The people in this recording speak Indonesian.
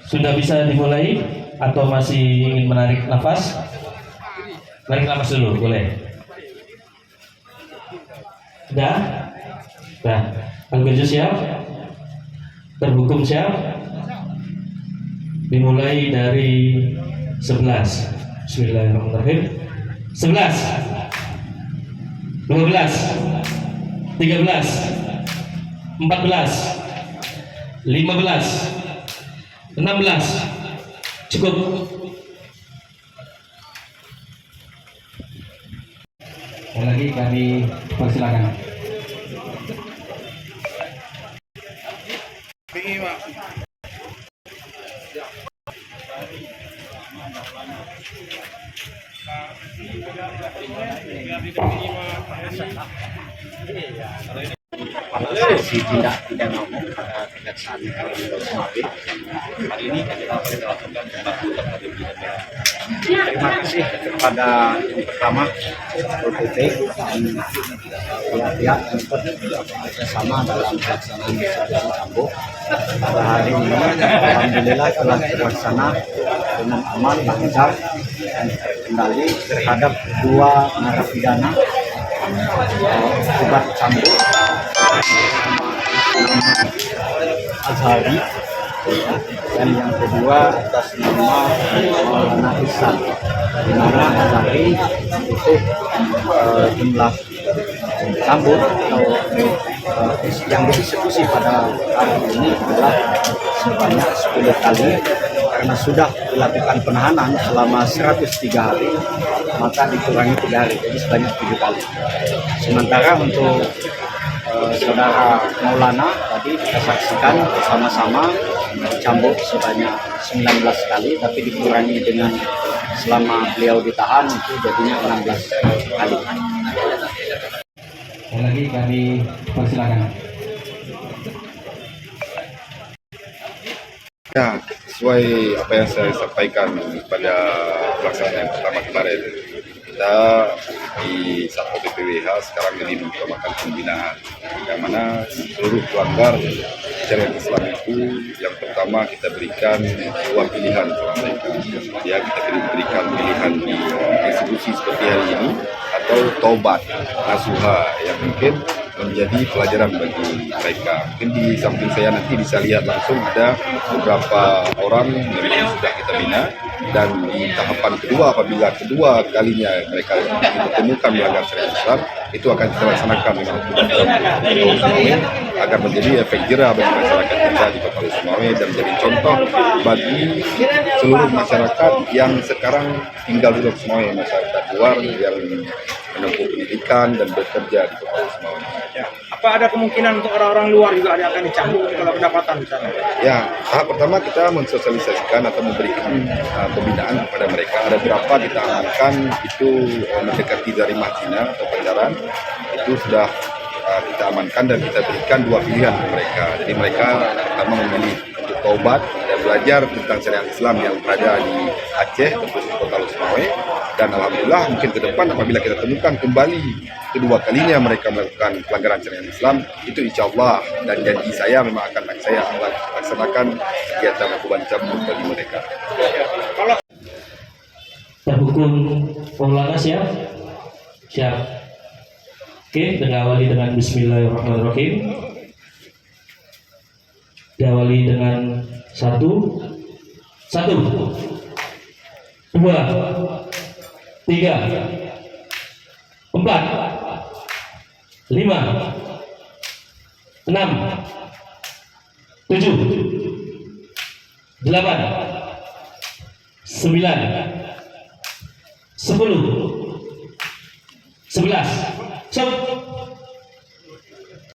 Sudah bisa dimulai atau masih ingin menarik nafas? Menarik nafas dulu, boleh. Sudah? Nah, Al-Baju siap? Terhukum siap? Dimulai dari 11. Bismillahirrahmanirrahim. 11, 12, 13, 14, 15, 16. Cukup. Sekali lagi kami persilakan. Si tindak pidana umum pada Kejaksaan Negeri Sumatera hari ini kami melakukan pembahasan terima kasih kepada yang pertama OPT dan pihak-pihak yang bekerjasama dalam pelaksanaan eksekusi Sambo. Pada hari ini alhamdulillah telah terlaksana dengan aman, lancar dan terkendali terhadap dua narapidana obat Sambo Azhari dan yang kedua atas nama Maulana Ihsan, di mana Azhari itu jumlah Sambo atau yang dieksekusi pada hari ini adalah sebanyak 10 kali. Karena sudah dilakukan penahanan selama 103 hari, maka dikurangi 3 hari, jadi sebanyak 7 kali. Sementara untuk saudara Maulana tadi kita saksikan bersama-sama dicambuk sebanyak 19 kali, tapi dikurangi dengan selama beliau ditahan itu jadinya 16 kali. Sekali lagi kami persilakan. Ya, sesuai apa yang saya sampaikan pada pelaksanaan yang pertama kemarin, kita di Satpol PPWH sekarang ini mengutamakan pembinaan, yang mana seluruh pelanggar syariat Islam itu yang pertama kita berikan dua pilihan kepada mereka. Ya, kita berikan pilihan di eksekusi seperti hari ini atau taubat nasuha yang mungkin menjadi pelajaran bagi mereka. Mungkin di samping saya nanti bisa lihat langsung ada beberapa orang yang sudah kita bina, dan di tahapan kedua apabila kedua kalinya mereka ditemukan melanggar syariat Islam, itu akan kita laksanakan agar menjadi efek jerah bagi masyarakat kita di Kota Sumawe dan menjadi contoh bagi seluruh masyarakat yang sekarang tinggal di Kota Sumawe, masyarakat luar yang menempuh pendidikan dan bekerja di Kota Sumawe. Apa ada kemungkinan untuk orang-orang luar juga ada akan dicambuk kalau pendapatan misalnya? Ya, tahap pertama kita mensosialisasikan atau memberikan pembinaan kepada mereka. Ada berapa kita amankan itu mendekati dari Madinah atau Pacaran, itu sudah kita amankan dan kita berikan dua pilihan ke mereka. Jadi mereka pertama memilih untuk taubat dan belajar tentang syariat Islam yang berada di Aceh, khususnya Kota Sumawe. Dan alhamdulillah mungkin ke depan apabila kita temukan kembali kedua kalinya mereka melakukan pelanggaran syariat Islam, itu insya Allah dan janji saya memang akan saya laksanakan kegiatan hukuman cambuk bagi mereka. Terhukum Maulana siap? Siap. Oke, diawali dengan Bismillahirrahmanirrahim. Diawali dengan satu, 2, 3, 4, 5, 6, 7, 8, 9, 10, 11. Stop.